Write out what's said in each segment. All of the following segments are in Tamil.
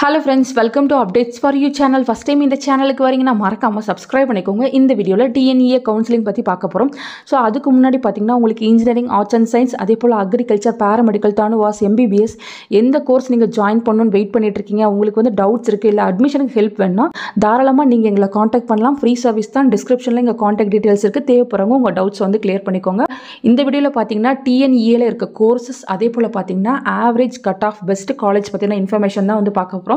Hello friends, welcome to Updates for You channel. First time இந்த சேனலுக்கு வரீங்கன்னா மறக்காம subscribe பண்ணிக்கோங்க. இந்த வீடியோல TNEA கவுன்சிலிங் பத்தி பார்க்க போறோம். சோ அதுக்கு முன்னாடி பாத்தீங்கன்னா உங்களுக்கு இன்ஜினியரிங், ஆர்ட்ஸ் அண்ட் சயின்ஸ், அதேபோல அக்ரிகல்ச்சர், பாராமெடிக்கல், தானுவாஸ், MBBS எந்த கோர்ஸ் நீங்க ஜாயின் பண்ணனும்னு வெயிட் பண்ணிட்டு இருக்கீங்க, உங்களுக்கு வந்து டவுட்ஸ் இருக்கு இல்ல அட்மிஷனுக்கு ஹெல்ப் வேணும்னா தாராளமா நீங்க எங்களை கான்டாக்ட் பண்ணலாம். ஃப்ரீ சர்வீஸ் தான். டிஸ்கிரிப்ஷன்ல எங்க கான்டாக்ட் டீடைல்ஸ் இருக்கு. தேவைப்படுறவங்க உங்க டவுட்ஸ் வந்து கிளியர் பண்ணிக்கோங்க. இந்த வீடியோல பாத்தீங்கன்னா TNEA ல இருக்க கோர்சஸ் அதேபோல பாத்தீங்கன்னா average cut off best college பத்தின இன்ஃபர்மேஷன் தான் வந்து பார்க்க போறோம்.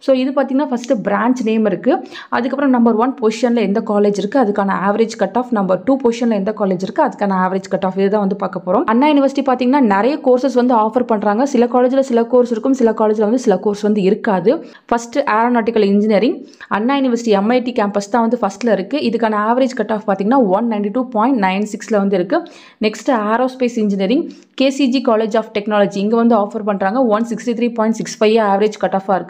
ஸோ இது பார்த்தீங்கன்னா ஃபஸ்ட்டு பிரான்ச் நேம் இருக்குது, அதுக்கப்புறம் நம்பர் 1 பொசிஷனில் எந்த காலேஜ் இருக்குது அதுக்கான ஆவரேஜ் கட் ஆஃப், நம்பர் 2 பொசிஷனில் எந்த காலேஜ் இருக்குது அதுக்கான ஆவரேஜ் கட் ஆஃப், இதுதான் வந்து பார்க்க போகிறோம். அண்ணா யூனிவர்சிட்டி பார்த்தீங்கன்னா நிறைய கோர்சஸ் வந்து ஆஃபர் பண்ணுறாங்க. சில காலேஜில் சில கோர்ஸ் இருக்கும், சில காலேஜில் வந்து சில கோர்ஸ் வந்து இருக்காது. ஃபஸ்ட்டு ஏரோநாட்டிக்கல் இன்ஜினியரிங் அண்ணா யூனிவர்சிட்டி MIT கேம்பஸ் தான் வந்து ஃபஸ்ட்டில் இருக்குது. இதுக்கான ஆவரேஜ் கட் ஆஃப் பார்த்தீங்கன்னா 192.96 வந்து இருக்குது. Next aerospace engineering KCG college of technology இங்கே வந்து ஆஃபர் பண்ணுறாங்க. 163.65 ஆவரேஜ் கட் ஆஃபாக இருக்குது.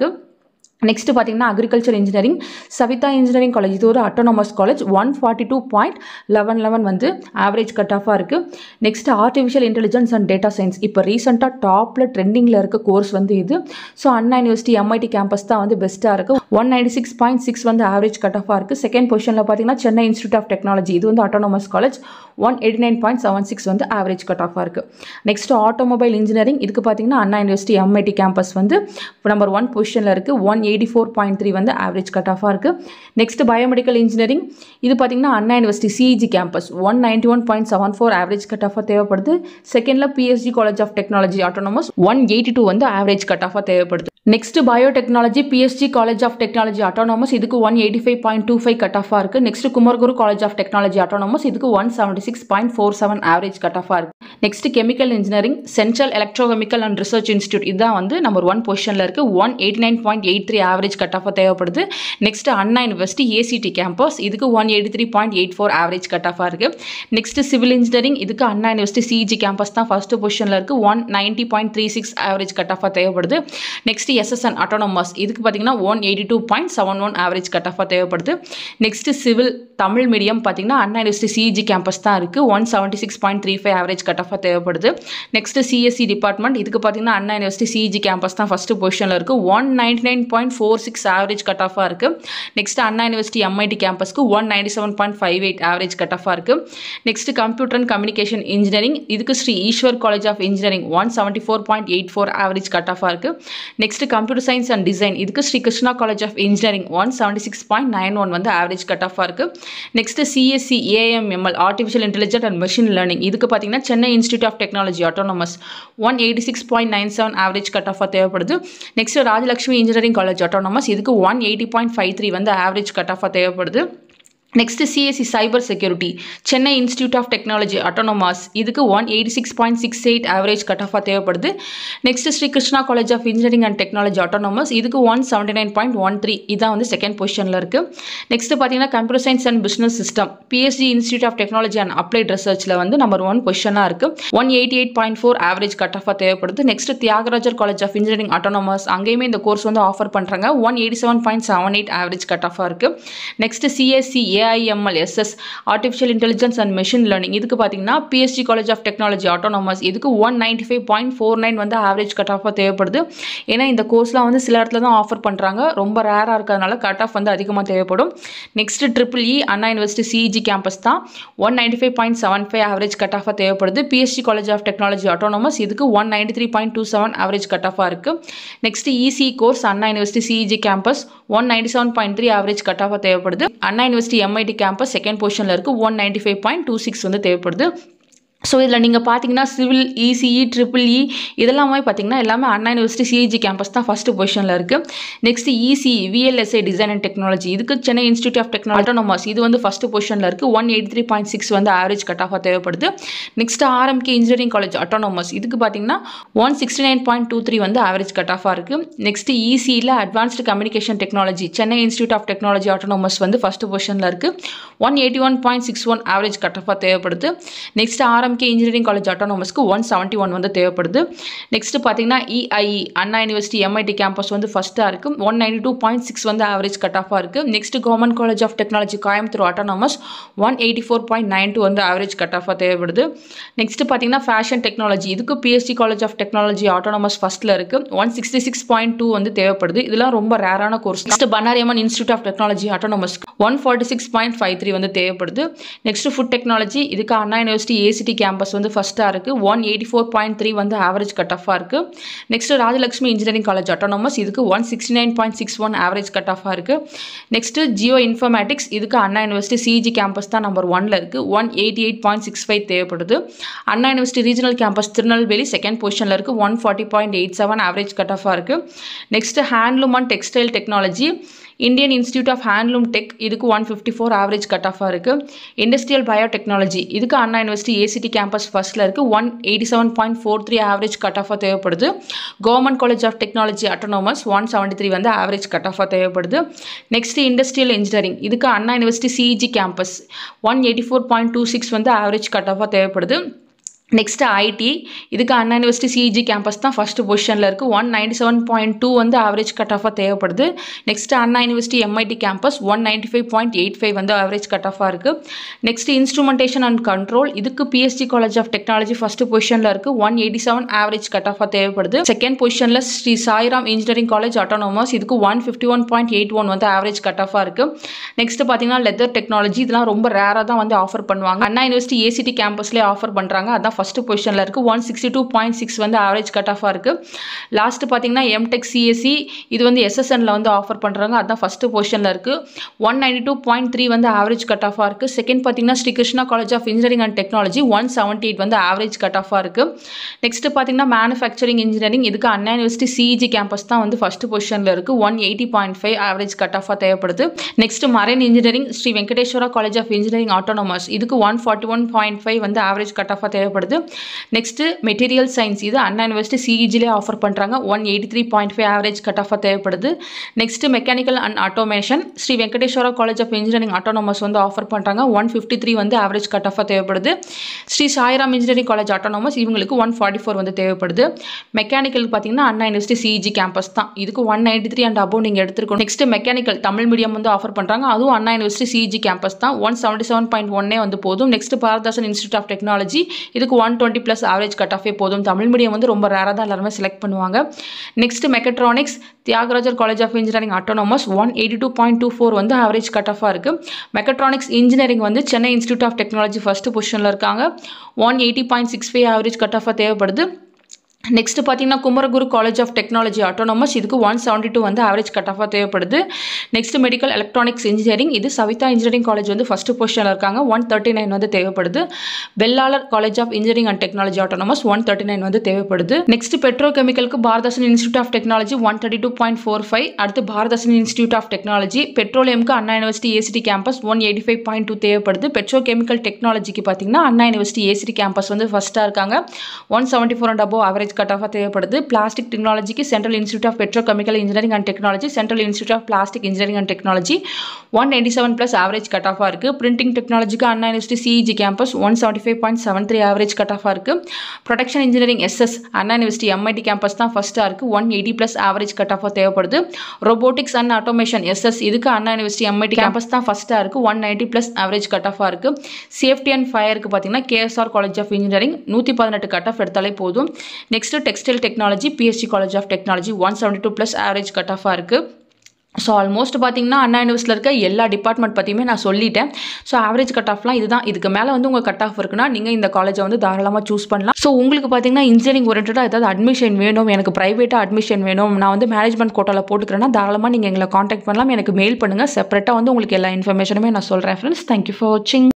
நெக்ஸ்ட் பார்த்தீங்கன்னா agriculture engineering Saveetha engineering college, இது ஒரு அட்டானமஸ் காலேஜ். 142.11 வந்து ஆவரேஜ் கட் ஆஃபாக இருக்குது. Next artificial intelligence and data science இப்போ ரீசெண்டாக டாப்பில் ட்ரெண்டிங்கில் இருக்க கோர்ஸ் வந்து இது. ஸோ அண்ணா யூனிவர்சிட்டி MIT கேம்பஸ் தான் வந்து பெஸ்ட்டாக இருக்குது. 196.6 வந்து ஆவரேஜ் கட் ஆஃபாக இருக்குது. செகண்ட் பொசிஷனில் பார்த்தீங்கன்னா சென்னை இன்ஸ்டியூட் ஆஃப் டெக்னாலஜி, இது வந்து அட்டானமஸ் காலேஜ். 189.76 வந்து ஆவரேஜ் கட் ஆஃபாக இருக்குது. நெக்ஸ்ட் ஆட்டோமொபைல் இன்ஜினியரிங், இதுக்கு பார்த்தீங்கன்னா அண்ணா யூனிவர்சிட்டி MIT கேம்பஸ் வந்து நம்பர் 1 பொசிஷனில் இருக்குது. 184.3 வந்து ஆவரேஜ் கட் ஆஃபாக இருக்குது. நெக்ஸ்ட் பயோமெடிக்கல் இன்ஜினியரிங், இது பார்த்தீங்கன்னா Anna University CEG campus 191.74 average cut ஆஃபாக தேவைப்படுது. செகண்டில் PSG college of technology autonomous 182 வந்து ஆவரேஜ் கட் ஆஃபாக தேவைப்படுது. Next biotechnology PSG college of technology autonomous, இதுக்கு 185.25 கட் ஆஃபாக இருக்குது. Next Kumaraguru college of technology autonomous, இதுக்கு 176.47 ஆவரேஜ் கட் ஆஃபாக இருக்குது. Next chemical engineering central electrochemical and research institute, இதுதான் வந்து நம்பர் 1 பொசிஷனில் இருக்குது. 189.83 ஆவரேஜ் கட் ஆஃபாக தேவைப்படுது. Next Anna university ACT campus, இதுக்கு 183.84 ஆவரேஜ் கட் ஆஃபாக இருக்குது. நெக்ஸ்ட் சிவில் இன்ஜினியரிங், இதுக்கு அண்ணா யூனிவர்சிட்டி CEG கேம்பஸ் தான் ஃபர்ஸ்ட் பொசிஷனில் இருக்குது. 190.36 ஆவரேஜ் கட் ஆஃபாக தேவைப்படுது. நெக்ஸ்ட் SSN ஆட்டோனமஸ், இதுக்கு பார்த்தீங்கன்னா 182.71 ஆவரேஜ் கட் ஆஃபாக தேவைப்படுது. நெக்ஸ்ட் சிவில் தமிழ் மீடியம் பார்த்தீங்கன்னா அண்ணா யூனிவர்சிட்டி CEG கேம்பஸ் தான் இருக்குது. 176.35 ஆவரேஜ் கட் ஆஃபாக தேவைப்படுது. நெக்ஸ்ட் CSE டிபார்ட்மெண்ட், இதுக்கு பார்த்தீங்கன்னா அண்ணா யூனிவர்சிட்டி CEG கேம்பஸ் தான் ஃபர்ஸ்ட் பொசிஷனில் இருக்குது. 199.46 ஆவரேஜ் கட் ஆஃபாக இருக்குது. நெக்ஸ்ட் அண்ணா யூனிவர்சிட்டி MIT கேம்பஸ்க்கு 197.58 ஆவரேஜ் கட் ஆஃபாக இருக்குது. Next computer and communication engineering, இதுக்கு Sri Eswar college of engineering 174.84 average cut ஆஃபாக இருக்குது. Next computer science and design, இதுக்கு Sri Krishna college of engineering 176.91 வந்து ஆவரேஜ் கட் ஆஃபாக இருக்குது. Next CSE AIML artificial intelligence and machine learning, இதுக்கு பார்த்தீங்கன்னா Chennai institute of technology autonomous 186.97 average cut ஆஃபாக தேவைப்படுது. Next Rajalakshmi engineering college autonomous, இதுக்கு 180.53 வந்து ஆவரேஜ் கட் ஆஃபாக தேவைப்படுது. Next CSE cyber security Chennai institute of technology autonomous, இதுக்கு 186.68 ஆவரேஜ் கட் ஆஃபாக தேவைப்படுது. Next Sri Krishna college of engineering and technology autonomous, இதுக்கு 179.13, இதான் வந்து செகண்ட் பொசிஷனில் இருக்குது. நெக்ஸ்ட் பார்த்தீங்கன்னா computer science and business system PSG institute of technology and applied ரிசர்ச்சில் வந்து நம்பர் 1 பொசிஷனாக இருக்குது. 188.4 ஆவரேஜ் கட் ஆஃபாக தேவைப்படுது. Next Thiagarajar college of engineering autonomous, அங்கேயுமே இந்த கோர்ஸ் வந்து ஆஃபர் பண்ணுறாங்க. 187.78 ஆவரேஜ் கட் ஆஃபாக இருக்குது. Next CSE AIML SS artificial intelligence and machine learning, இதுக்கு பார்த்தீங்கன்னா PSG college of technology autonomous, இதுக்கு 195.49 வந்து ஆவரேஜ் கட் ஆஃபாக தேவைப்படுது. ஏன்னா இந்த கோர்ஸ்லாம் வந்து சில இடத்துல தான் ஆஃபர் பண்ணுறாங்க, ரொம்ப ரேராக இருக்கிறதுனால கட் ஆஃப் வந்து அதிகமாக தேவைப்படும். Next EEE Anna University CEG campus தான் 195.75 ஆவரேஜ் கட் ஆஃபாக தேவைப்படுது. PSG college of technology autonomous, இதுக்கு 193.27 ஆவரேஜ் கட் ஆஃபாக இருக்குது. Next ECE course Anna University CEG campus 197.3 average cut ஆஃபாக தேவைப்படுது. Anna University MIT campus second பொசிஷனில் இருக்குது. 195.26 வந்து தேவைப்படுது. ஸோ இதில் நீங்கள் பார்த்தீங்கன்னா சிவில் ECE EEE இதெல்லாமே பார்த்தீங்கன்னா எல்லாமே அண்ணா யூனிவர்சிட்டி CEG கேம்பஸ் தான் ஃபஸ்ட்டு பொசிஷனில் இருக்குது. Next ECE VLSI design and technology, இதுக்கு Chennai institute of technology autonomous, இது வந்து ஃபஸ்ட்டு பொசிஷனில் இருக்குது. 183.6 வந்து ஆவரேஜ் கட் ஆஃபாக தேவைப்படுது. Next RMK engineering college autonomous, இதுக்கு பார்த்தீங்கன்னா 169.23 வந்து ஆவரேஜ் கட் ஆஃபாக இருக்குது. நெக்ஸ்ட் ECEயில் advanced communication technology Chennai institute of technology autonomous வந்து ஃபஸ்ட்டு பொசிஷனில் இருக்குது. 181.61 ஆவரேஜ் கட் ஆஃபாக தேவைப்படுது. Next RMK J engineering college ஆட்டோனமஸ்க்கு 171 வந்து தேவைப்படுது. நெக்ஸ்ட் பார்த்தீங்கன்னா EIE Anna university MIT campus வந்து ஃபஸ்ட்டாக இருக்குது. 192.6 வந்து ஆவரேஜ் கட் ஆஃபாக இருக்குது. Next government college of technology Coimbatore autonomous 184.92 வந்து ஆவரேஜ் கட் ஆஃபாக தேவைப்படுது. நெக்ஸ்ட் பார்த்தீங்கன்னா ஃபேஷன் டெக்னாலஜி இதுக்கு BST college of technology autonomous ஃபஸ்ட்டில் இருக்குது. 166.2 வந்து தேவைப்படுது. இதெல்லாம் ரொம்ப ரேரான course. Next Bannariamman institute of technology autonomous 146.53 வந்து தேவைப்படுது. நெக்ஸ்ட் ஃபுட் டெக்னாலஜி இதுக்கு அண்ணா யூனிவர்சிட்டி ஏசிடி கேம்பஸ் வந்து ஃபஸ்ட்டாக இருக்குது. 184.3 வந்து ஆவரேஜ் கட் ஆஃபாக இருக்குது. Next Rajalakshmi engineering college autonomous இதுக்கு 169.61 ஆவரேஜ் கட் ஆஃபாக இருக்குது. நெக்ஸ்ட் ஜியோ இன்ஃபர்மேட்டிக்ஸ் இதுக்கு அண்ணா யூனிவர்சிட்டி சிஜி கேம்பஸ் தான் நம்பர் 1ல இருக்குது. 188.65 தேவைப்படுது. Anna University regional campus Tirunelveli second பொசிஷனில் இருக்குது. 140.87 ஆவரேஜ் கட் ஆஃபாக இருக்குது. Next handloom and textile technology Indian institute of handloom tech இதுக்கு 154 ஆவரேஜ் கட் ஆஃபாக இருக்குது. இண்டஸ்ட்ரியல் பயோடெக்னாலஜி இதுக்கு அண்ணா யூனிவர்சிட்டி ஏசிடி கேம்பஸ் ஃபஸ்ட்டில் இருக்குது. 187.43 ஆவரேஜ் கட் ஆஃபாக தேவைப்படுது. Government college of technology autonomous 173 வந்து ஆவரேஜ் கட் ஆஃபாக தேவைப்படுது. நெக்ஸ்ட் இண்டஸ்ட்ரியல் இன்ஜினியரிங் இதுக்கு அண்ணா யூனிவர்சிட்டி சிஇஜி கேம்பஸ் 184.26 வந்து ஆவரேஜ் கட் ஆஃபாக தேவைப்படுது. நெக்ஸ்ட் ஐடி இதுக்கு அண்ணா யூனிவர்சிட்டி சிஇஜி கேம்பஸ் தான் ஃபஸ்ட்டு பொசிஷனில் இருக்குது. 197.2 வந்து ஆவரேஜ் கட் ஆஃபாக தேவைப்படுது. Next Anna university MIT campus 195.85 வந்து ஆவரேஜ் கட் ஆஃபாக இருக்குது. நெக்ஸ்ட் இன்ஸ்ட்ருமெண்டேஷன் அண்ட் கண்ட்ரோல் இதுக்கு BST college of technology first பொசிஷனில் இருக்குது. 187 ஆவரேஜ் கட் ஆஃபாக தேவைப்படுது. செகண்ட் பொசிஷனில் Sri Sairam engineering college autonomous இதுக்கு 151.81 வந்து ஆவரேஜ் கட் ஆஃபாக இருக்குது. நெக்ஸ்ட் பார்த்தீங்கன்னா லெதர் டெக்னாலஜி இதெல்லாம் ரொம்ப ரேராக தான் வந்து ஆஃபர் பண்ணுவாங்க. அண்ணா யூனிவர்சிட்டி ஏசிடி கேம்பஸ்லேயே ஆஃபர் பண்ணுறாங்க. அதான் ஃபஸ்ட்டு பொசிஷனில் இருக்குது. 162.6 வந்து ஆவரேஜ் கட் ஆஃபாக இருக்குது. லாஸ்ட்டு பார்த்தீங்கன்னா எம்டெக் சிஎஸ்சி இது வந்து எஸ்எஸ்என்ல வந்து ஆஃபர் பண்ணுறாங்க. அதுதான் ஃபஸ்ட்டு பொசிஷனில் இருக்குது. 192.3 வந்து ஆவரேஜ் கட் ஆஃபாக இருக்குது. செகண்ட் பார்த்தீங்கன்னா Sri Krishna college of engineering and technology 178 வந்து ஆவரேஜ் கட் ஆஃபாக இருக்குது. நெக்ஸ்ட் பார்த்தீங்கன்னா மேனுஃபேக்சரிங் இன்ஜினியரிங் இதுக்கு அண்ணா யூனிவர்சிட்டி சிஇஜி கேம்பஸ் தான் வந்து ஃபஸ்ட்டு பொசிஷனில் இருக்குது. 180.5 ஆவரேஜ் கட் ஆஃபாக தேவைப்படுது. Next marine engineering Sri Venkateswara college of engineering autonomous இதுக்கு 141.5 வந்து ஆவரேஜ் கட் ஆஃபாக தேவைப்படுது. நெக்ஸ்ட் மெட்டீரியல் சயின்ஸ் இது அண்ணா யூனிவர்சிட்டி சிஇஜிலே ஆஃபர் பண்ணுறாங்க. 183.5 ஆவரேஜ் கட் ஆஃபாக தேவைப்படுது. Next mechanical and automation Sri Venkateswara college of engineering autonomous வந்து ஆஃபர் பண்ணுறாங்க. 153 வந்து ஆவரேஜ் கட் ஆஃபாக தேவைப்படுது. Sri Sairam engineering college autonomous இவங்களுக்கு 144 வந்து தேவைப்படுது. மெக்கானிக்கல் பார்த்தீங்கன்னா அண்ணா யூனிவர்சிட்டி சிஇஜி கேம்பஸ் தான். இதுக்கு 193 அண்ட் அபோவ் நீங்கள் எடுத்துருக்கணும். நெக்ஸ்ட் மெக்கானிக்கல் தமிழ் மீடியம் வந்து ஆஃபர் பண்ணுறாங்க. அதுவும் அண்ணா யூனிவர்சிட்டி சிஇஜி கேம்பஸ் தான். 177.1 வந்து போதும். Next Bharathidasan institute of technology இதுக்கு 120+ ஆவரேஜ் கட் ஆஃபே போதும். தமிழ் மீடியம் வந்து ரொம்ப ரேராக தான் எல்லாருமே செலக்ட் பண்ணுவாங்க. Next mechatronics Thiagarajar college of engineering autonomous 182.24 வந்து ஆவரேஜ் கட் ஆஃபாக இருக்குது. மெக்கட்ரானிக்ஸ் இன்ஜினியரிங் வந்து Chennai institute of technology first பொசிஷனில் இருக்காங்க. 180.65 ஆவரேஜ் கட் ஆஃபாக தேவைப்படுது. நெக்ஸ்ட் பார்த்தீங்கன்னா Kumaraguru college of technology autonomous இதுக்கு 172 வந்து ஆவரேஜ் கட் ஆஃபாக தேவைப்படுது. நெக்ஸ்ட் மெடிக்கல் எலக்ட்ரானிக்ஸ் இன்ஜினியரிங் இது சவிதா இன்ஜினியரிங் காலேஜ் வந்து ஃபஸ்ட்டு பொசிஷனில் இருக்காங்க. 139 வந்து தேவைப்படுது. Vellalar college of engineering and technology autonomous 139 வந்து தேவைப்படுது. நெக்ஸ்ட் பெட்ரோ கெமிக்கலுக்கு பாரதாசன் இன்ஸ்டியூட் ஆஃப் டெக்னாலஜி 132.45. அடுத்து பாரதாசன் இன்ஸ்டியூட் ஆஃப் டெக்னாலஜி பெட்ரோலியமுக்கு அண்ணா யூனிவர்சிட்டி ஏசிடி கேம்பஸ் 185.2 தேவைப்படுது. பெட்ரோ கெமிக்கல் டெக்னாலஜிக்கு பார்த்தீங்கன்னா அண்ணா யூனிவர்சிட்டி ஏசிடி கேம்பஸ் வந்து ஃபஸ்ட்டாக இருக்காங்க. 174 அண்ட் அபோவ் ஆவரேஜ் கட் ஆஃபாக தேவைப்படுது. பிளாஸ்டிக் டெக்னாலஜிக்கு central institute of petrochemical engineering and technology central institute of plastic engineering and technology 197+ average cut ஆஃபாக இருக்குது. பிரிண்டிங் டெக்னாலஜிக்கு Anna university CEG campus 175.73 average cut ஆஃபாக இருக்குது. ப்ரொடக்ஷன் இன்ஜினியரிங் எஸ்எஸ் அண்ணா யூனிவர்சிட்டி எம்ஐடி கேம்பஸ் தான் ஃபஸ்ட்டாக இருக்குது. 180+ ஆவரேஜ் கட் ஆஃபாக தேவைப்படுது. ரோபோட்டிக்ஸ் அண்ட் ஆட்டோமேஷன் எஸ்எஸ் இதுக்கு அண்ணா யூனிவர்சிட்டி எம்ஐடி கேம்பஸ் தான் ஃபஸ்ட்டாக இருக்குது. 190+ ஆவரேஜ் கட் ஆஃபாக இருக்குது. சேஃப்டி அண்ட் ஃபயருக்கு பார்த்தீங்கன்னா KSR college of engineering 118 cut off எடுத்தாலே போதும். Next textile technology PSG college of technology 172+ average cut ஆஃபாக இருக்குது. ஸோ ஆல்மோஸ்ட் பார்த்தீங்கன்னா அண்ணா யூனிவர்சிட்டியில் இருக்க எல்லா டிபார்ட்மெண்ட் பற்றியுமே நான் சொல்லிட்டேன். ஸோ ஆவரேஜ் கட் ஆஃப்லாம் இதுதான். இதுக்கு மேலே வந்து உங்கள் கட் ஆஃப் இருக்குன்னா நீங்கள் இந்த காலேஜை வந்து தாராளமாக சூஸ் பண்ணலாம். ஸோ உங்களுக்கு பார்த்தீங்கன்னா இன்ஜினியரிங் ஓரியன்டாக ஏதாவது அட்மிஷன் வேணும், எனக்கு ப்ரைவேட்டாக அட்மிஷன் வேணும், நான் வந்து மேனேஜ்மெண்ட் கோட்டாவில் போட்டுக்கிறேன்னா தாராளமாக நீங்கள் எங்களை காண்டாக்ட் பண்ணலாம். எனக்கு மெயில் பண்ணுங்கள். செப்பரேட்டாக வந்து உங்களுக்கு எல்லா இன்ஃபர்மேஷனுமே நான் சொல்கிறேன் ஃப்ரெண்ட்ஸ். தேங்க்யூ ஃபார் வாட்சிங்.